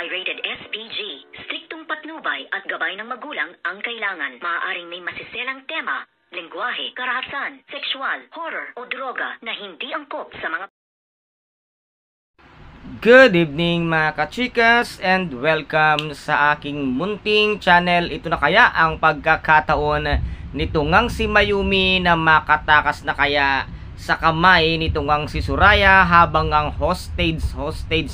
ay rated SPG. Striktong patnubay at gabay ng magulang ang kailangan. Maaaring may masiselang tema, lengguwahe, karahasan, sexual, horror o droga na hindi angkop sa mga... Good evening mga kachikas and welcome sa aking munting channel. Ito na kaya ang pagkakataon nito ngang si Mayumi na makatakas na kaya sa kamay nito ngang si Soraya habang ang hostage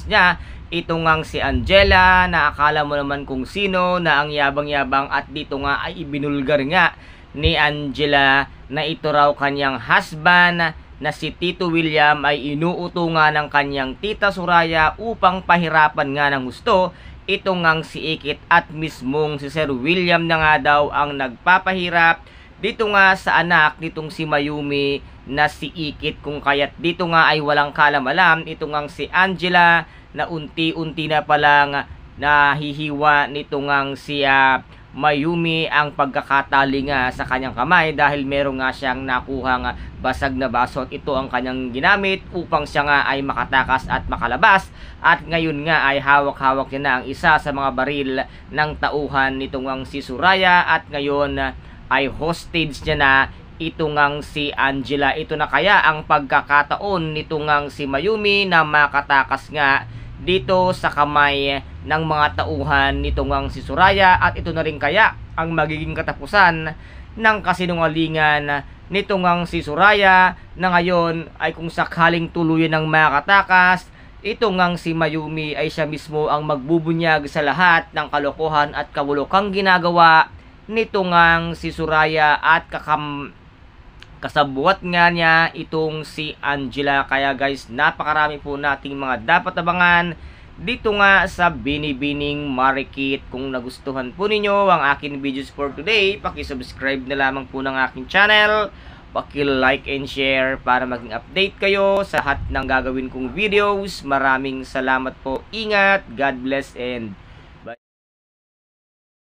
niya ito ngang si Angela na akala mo naman kung sino na ang yabang-yabang at dito nga ay ibinulgar nga ni Angela na ito raw kanyang husband na si Tito William ay inuutungan ng kanyang tita Soraya upang pahirapan nga ng gusto ito ngang si Ikit at mismong si Sir William na nga daw ang nagpapahirap dito nga sa anak nitong si Mayumi na si Ikit, kung kaya't dito nga ay walang kalam-alam ito ngang si Angela na unti-unti na palang nahihiwa nito ngang si Mayumi ang pagkakatali nga sa kanyang kamay dahil meron nga siyang nakuhang basag na baso at ito ang kanyang ginamit upang siya nga ay makatakas at makalabas at ngayon nga ay hawak-hawak niya na ang isa sa mga baril ng tauhan nito ngang si Soraya at ngayon ay hostage niya na ito ngang si Angela. Ito na kaya ang pagkakataon nito ngang si Mayumi na makatakas nga dito sa kamay ng mga tauhan nito ngang si Soraya at ito na rin kaya ang magiging katapusan ng kasinungalingan nito ngang si Soraya na ngayon ay kung sakaling tuluyan ng makatakas ito ngang si Mayumi ay siya mismo ang magbubunyag sa lahat ng kalokohan at kabulokang ginagawa nito ngang si Soraya at kasabuat nga niya itong si Angela. Kaya guys, napakarami po nating mga dapat abangan dito nga sa Binibining Marikit. Kung nagustuhan po ninyo ang aking videos for today, paki-subscribe na lamang po ng aking channel, paki-like and share para maging update kayo sa lahat ng gagawin kong videos. Maraming salamat po, ingat, God bless and